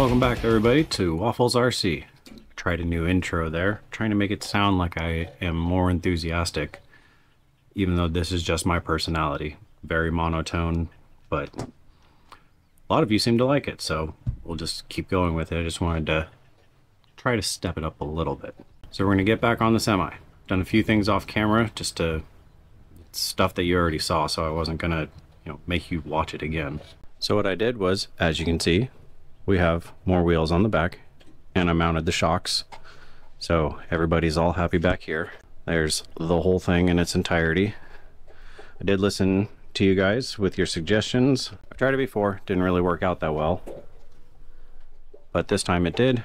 Welcome back everybody to Waffles RC. Tried a new intro there, trying to make it sound like I am more enthusiastic, even though this is just my personality. Very monotone, but a lot of you seem to like it, so we'll just keep going with it. I just wanted to try to step it up a little bit. So we're gonna get back on the semi. Done a few things off camera, just to stuff that you already saw, so I wasn't gonna, make you watch it again. So what I did was, as you can see, we have more wheels on the back, and I mounted the shocks, so everybody's all happy back here. There's the whole thing in its entirety. I did listen to you guys with your suggestions. I've tried it before, didn't really work out that well, but this time it did.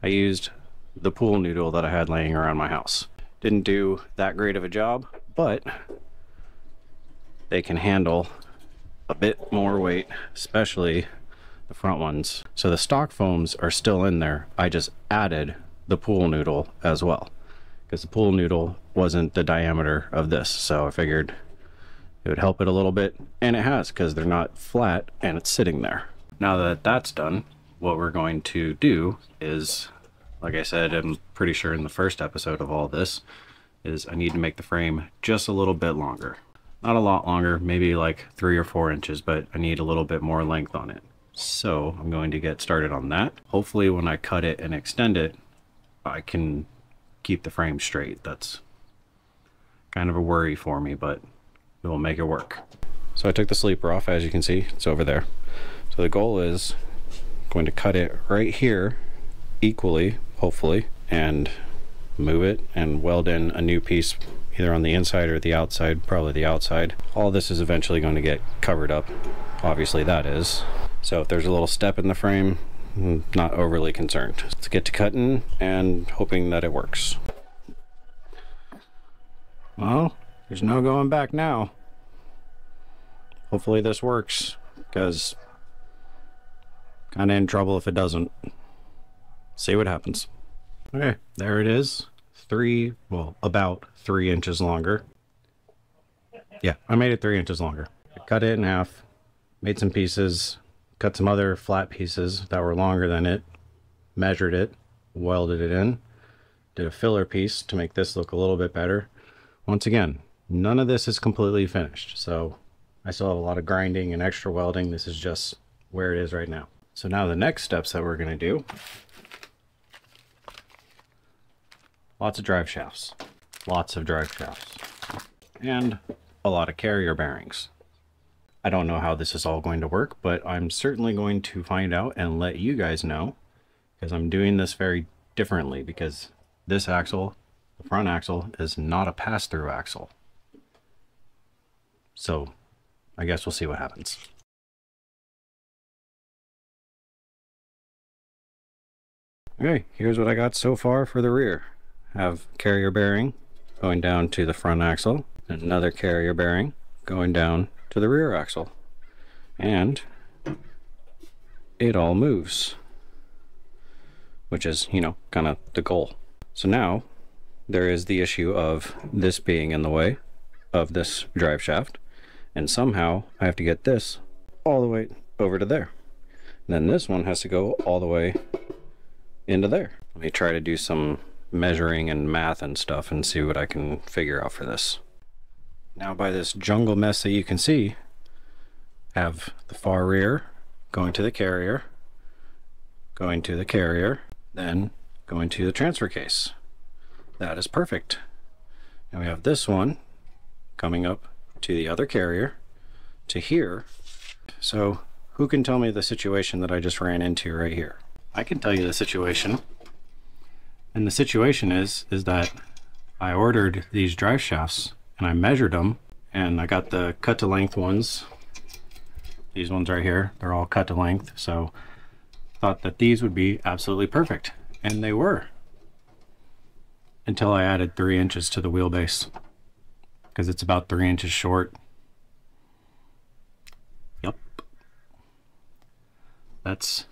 I used the pool noodle that I had laying around my house. Didn't do that great of a job, but they can handle a bit more weight, especially the front ones. So the stock foams are still in there. I just added the pool noodle as well, because the pool noodle wasn't the diameter of this, so I figured it would help it a little bit, and it has, because they're not flat and it's sitting there. Now that that's done, what we're going to do is, like I said, I'm pretty sure in the first episode of all this, is I need to make the frame just a little bit longer. Not a lot longer, maybe like 3 or 4 inches, but I need a little bit more length on it. So I'm going to get started on that. Hopefully when I cut it and extend it, I can keep the frame straight. That's kind of a worry for me, but we'll make it work. So I took the sleeper off, as you can see, it's over there. So the goal is going to cut it right here equally, hopefully, and move it and weld in a new piece either on the inside or the outside, probably the outside. All this is eventually going to get covered up, obviously that is. So if there's a little step in the frame, I'm not overly concerned. Let's get to cutting and hoping that it works. Well, there's no going back now. Hopefully this works, because kind of in trouble if it doesn't. See what happens. Okay, there it is. About 3 inches longer. Yeah, I made it 3 inches longer. I cut it in half, made some pieces, cut some other flat pieces that were longer than it, measured it, welded it in, did a filler piece to make this look a little bit better. Once again, none of this is completely finished, so I still have a lot of grinding and extra welding. This is just where it is right now. So now the next steps that we're going to do, lots of drive shafts, and a lot of carrier bearings. I don't know how this is all going to work, but I'm certainly going to find out and let you guys know, because I'm doing this very differently, because this axle, the front axle, is not a pass-through axle. So I guess we'll see what happens. Okay, here's what I got so far for the rear. I have carrier bearing going down to the front axle, and another carrier bearing going down to the rear axle, and it all moves, which is, kind of the goal. So now there is the issue of this being in the way of this drive shaft, and somehow I have to get this all the way over to there. And then this one has to go all the way into there. Let me try to do some measuring and math and stuff and see what I can figure out for this. Now, by this jungle mess that you can see, have the far rear going to the carrier, then going to the transfer case. That is perfect. And we have this one coming up to the other carrier to here. So who can tell me the situation that I just ran into right here? I can tell you the situation. And the situation is that I ordered these drive shafts and I measured them, and I got the cut to length ones. These ones right here, they're all cut to length, so thought that these would be absolutely perfect, and they were, until I added 3 inches to the wheelbase, because it's about 3 inches short. Yep, that's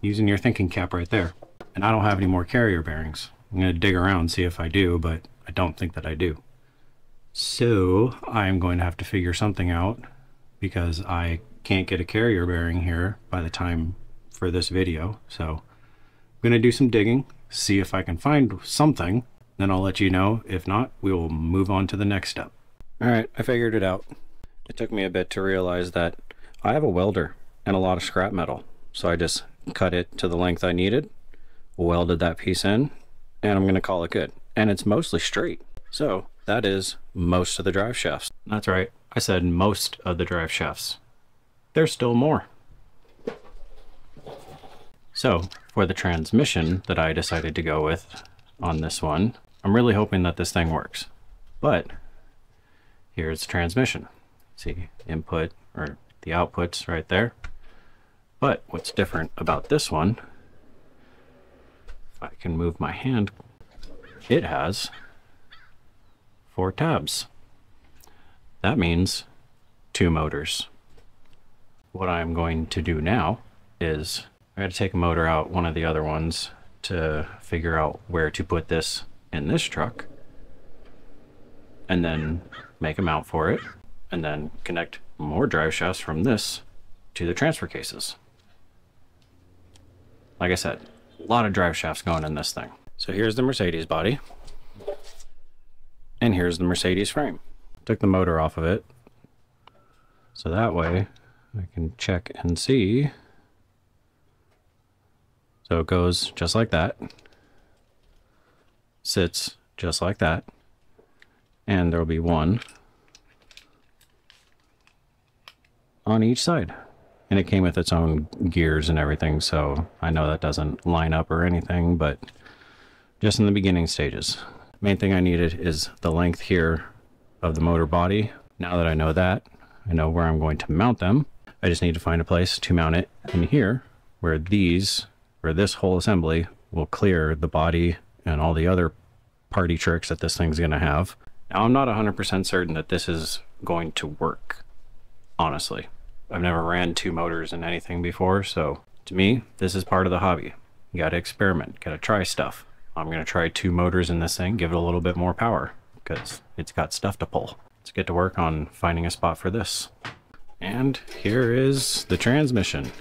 using your thinking cap right there. And I don't have any more carrier bearings. I'm going to dig around and see if I do, but I don't think that I do. So I'm going to have to figure something out, because I can't get a carrier bearing here by the time for this video. So I'm going to do some digging, see if I can find something, then I'll let you know. If not, we will move on to the next step. All right, I figured it out. It took me a bit to realize that I have a welder and a lot of scrap metal. So I just cut it to the length I needed, welded that piece in, and I'm going to call it good. And it's mostly straight. So that is most of the drive shafts. That's right, I said most of the drive shafts. There's still more. So for the transmission that I decided to go with on this one, I'm really hoping that this thing works. But here's the transmission. See, input, or the outputs right there. But what's different about this one, if I can move my hand, it has 4 tabs. That means 2 motors. What I'm going to do now is I got to take a motor out, one of the other ones, to figure out where to put this in this truck, and then make a mount for it, and then connect more drive shafts from this to the transfer cases. Like I said, a lot of drive shafts going in this thing. So here's the Mercedes body, and here's the Mercedes frame. Took the motor off of it, so that way I can check and see. So it goes just like that, sits just like that, and there will be one on each side. And it came with its own gears and everything, so I know that doesn't line up or anything, but just in the beginning stages. Main thing I needed is the length here of the motor body. Now that I know that, I know where I'm going to mount them. I just need to find a place to mount it in here where this whole assembly will clear the body and all the other party tricks that this thing's going to have. Now, I'm not 100% certain that this is going to work, honestly. I've never ran 2 motors in anything before, so to me, this is part of the hobby. You got to experiment, got to try stuff. I'm going to try 2 motors in this thing, give it a little bit more power, because it's got stuff to pull. Let's get to work on finding a spot for this. And here is the transmission.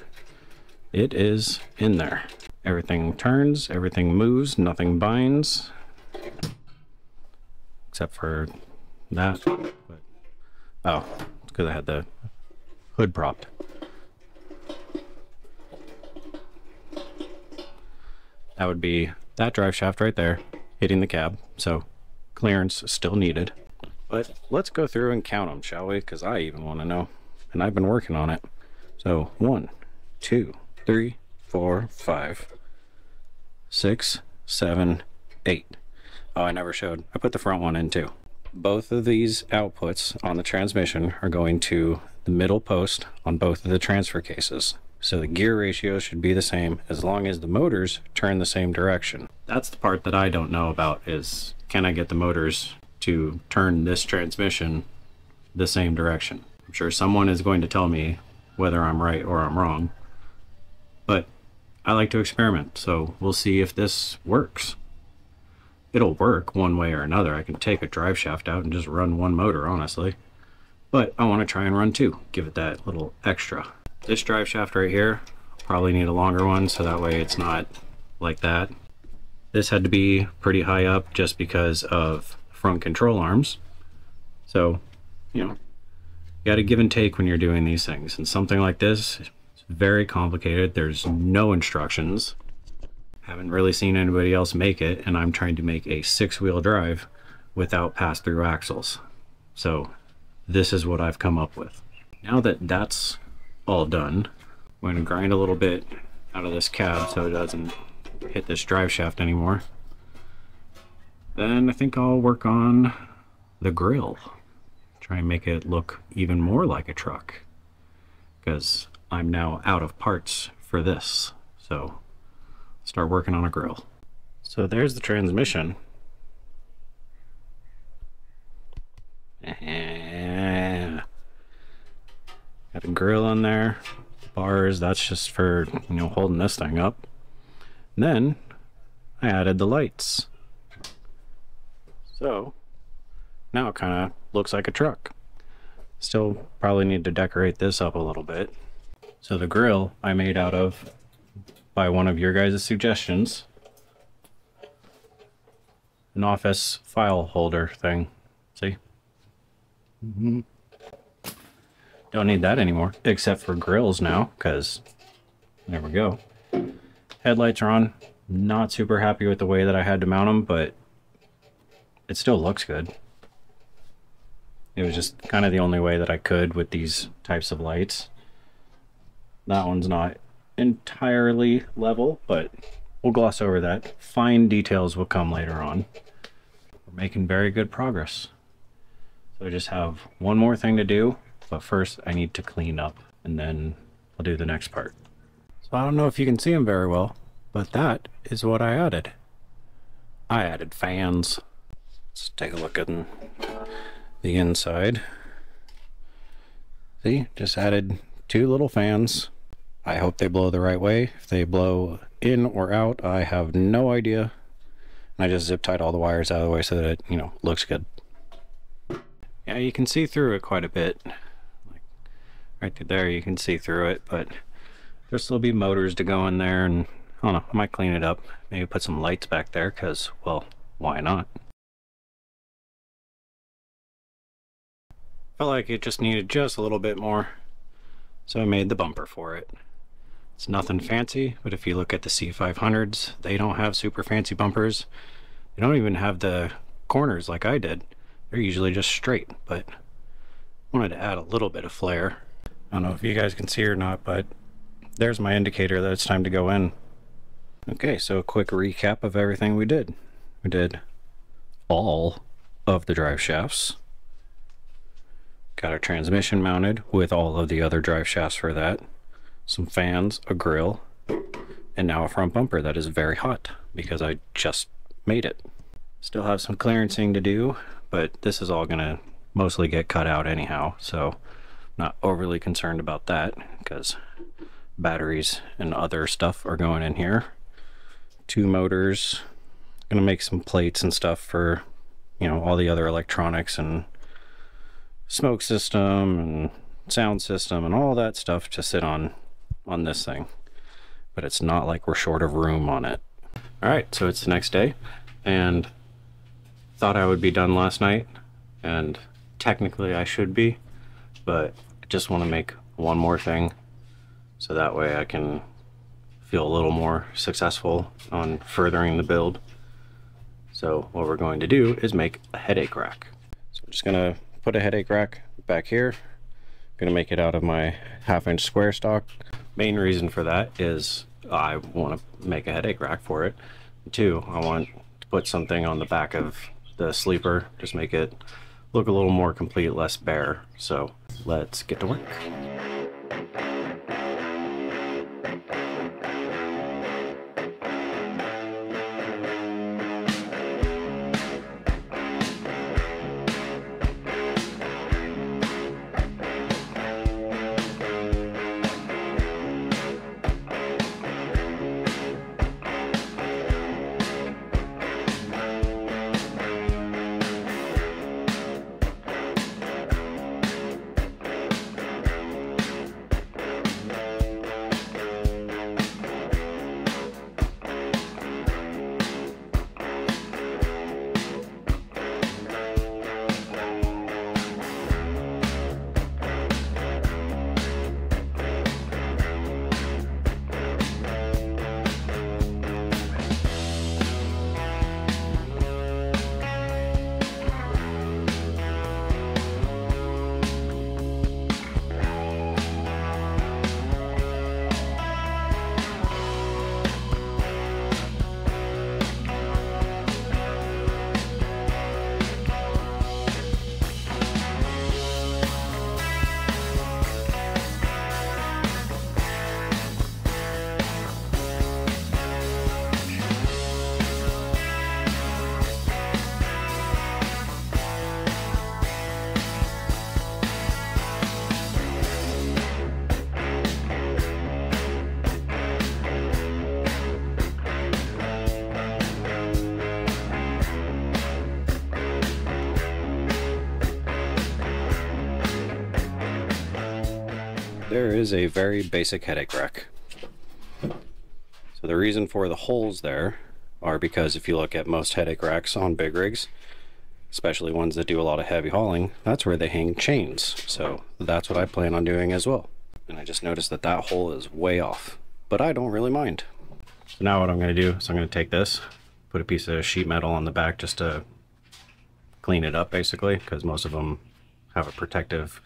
It is in there. Everything turns, everything moves, nothing binds. Except for that. But, oh, it's because I had the hood propped. That would be that drive shaft right there, hitting the cab, so clearance still needed. But let's go through and count them, shall we? Because I even want to know, and I've been working on it. So 1, 2, 3, 4, 5, 6, 7, 8. Oh, I never showed. I put the front one in too. Both of these outputs on the transmission are going to the middle post on both of the transfer cases. So the gear ratio should be the same as long as the motors turn the same direction. That's the part that I don't know about, is can I get the motors to turn this transmission the same direction? I'm sure someone is going to tell me whether I'm right or I'm wrong, but I like to experiment, so we'll see if this works. It'll work one way or another. I can take a drive shaft out and just run 1 motor, honestly, but I want to try and run 2, give it that little extra. This drive shaft right here, probably need a longer one so that way it's not like that. This had to be pretty high up just because of front control arms. So, you know, you got to give and take when you're doing these things. And something like this is very complicated. There's no instructions. Haven't really seen anybody else make it, and I'm trying to make a 6-wheel drive without pass-through axles. So this is what I've come up with. Now that that's all done, I'm going to grind a little bit out of this cab so it doesn't hit this drive shaft anymore. Then I think I'll work on the grill. Try and make it look even more like a truck, because I'm now out of parts for this. So start working on a grill. So there's the transmission. Got a grill on there, bars, that's just for, you know, holding this thing up. And then I added the lights. So now it kind of looks like a truck. Still probably need to decorate this up a little bit. So the grill I made out of by one of your guys' suggestions. An office file holder thing. See? Don't need that anymore, except for grills now, because there we go. Headlights are on. Not super happy with the way that I had to mount them, but it still looks good. It was just kind of the only way that I could with these types of lights. That one's not entirely level, but we'll gloss over that. Fine details will come later on. We're making very good progress. So I just have one more thing to do, but first I need to clean up, and then I'll do the next part. So I don't know if you can see them very well, but that is what I added. I added fans. Let's take a look at the inside. See, just added 2 little fans. I hope they blow the right way. If they blow in or out, I have no idea. And I just zip tied all the wires out of the way so that it, looks good. Yeah, you can see through it quite a bit. Like right through there, you can see through it, but there'll still be motors to go in there, and I don't know, I might clean it up. Maybe put some lights back there, because, well, why not? Felt like it just needed just a little bit more, so I made the bumper for it. It's nothing fancy, but if you look at the C500s, they don't have super fancy bumpers. They don't even have the corners like I did. They're usually just straight, but I wanted to add a little bit of flair. I don't know if you guys can see or not, but there's my indicator that it's time to go in. Okay, so a quick recap of everything we did. We did all of the drive shafts. Got our transmission mounted with all of the other drive shafts for that. Some fans, a grill, and now a front bumper that is very hot because I just made it. Still have some clearancing to do, but this is all gonna mostly get cut out anyhow, so not overly concerned about that because batteries and other stuff are going in here. 2 motors. Gonna make some plates and stuff for, all the other electronics and smoke system and sound system and all that stuff to sit on this thing. But it's not like we're short of room on it. All right, so it's the next day, and thought I would be done last night, and technically I should be, but I just want to make one more thing so that way I can feel a little more successful on furthering the build. So what we're going to do is make a headache rack. So I'm just gonna put a headache rack back here. I'm gonna make it out of my 1/2-inch square stock. Main reason for that is I want to make a headache rack for it. 2, I want to put something on the back of the sleeper, just make it look a little more complete, less bare. So let's get to work. There is a very basic headache rack. So the reason for the holes there are because if you look at most headache racks on big rigs, especially ones that do a lot of heavy hauling, that's where they hang chains. So that's what I plan on doing as well. And I just noticed that that hole is way off, but I don't really mind. So now what I'm going to do is I'm going to take this, put a piece of sheet metal on the back just to clean it up, basically, because most of them have a protective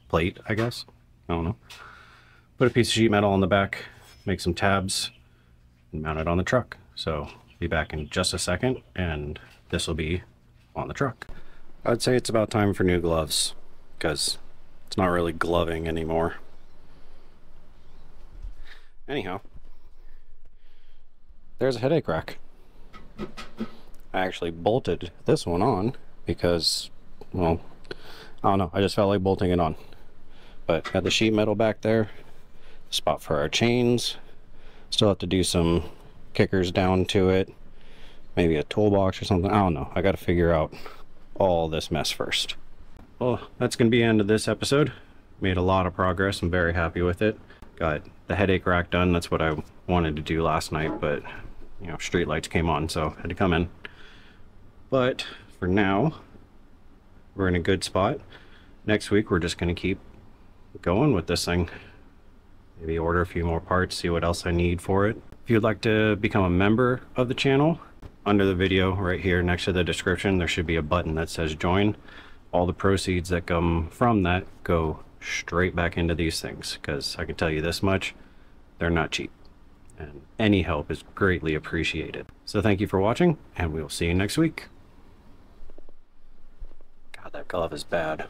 plate, I guess. I don't know. Put a piece of sheet metal on the back, make some tabs, and mount it on the truck. So be back in just a second, and this will be on the truck. I'd say it's about time for new gloves, because it's not really gloving anymore. Anyhow, there's a headache rack. I actually bolted this one on because, well, I don't know, I just felt like bolting it on. But got the sheet metal back there, spot for our chains. Still have to do some kickers down to it, maybe a toolbox or something. I don't know, I got to figure out all this mess first. Well, that's gonna be the end of this episode. Made a lot of progress. I'm very happy with it. Got the headache rack done. That's what I wanted to do last night, but you know, street lights came on, so I had to come in. But for now, we're in a good spot. Next week, we're just gonna keep going with this thing. Maybe order a few more parts, see what else I need for it. If you'd like to become a member of the channel, under the video right here next to the description, there should be a button that says join. All the proceeds that come from that go straight back into these things, because I can tell you this much, they're not cheap, and any help is greatly appreciated. So thank you for watching, and we will see you next week. God, that glove is bad.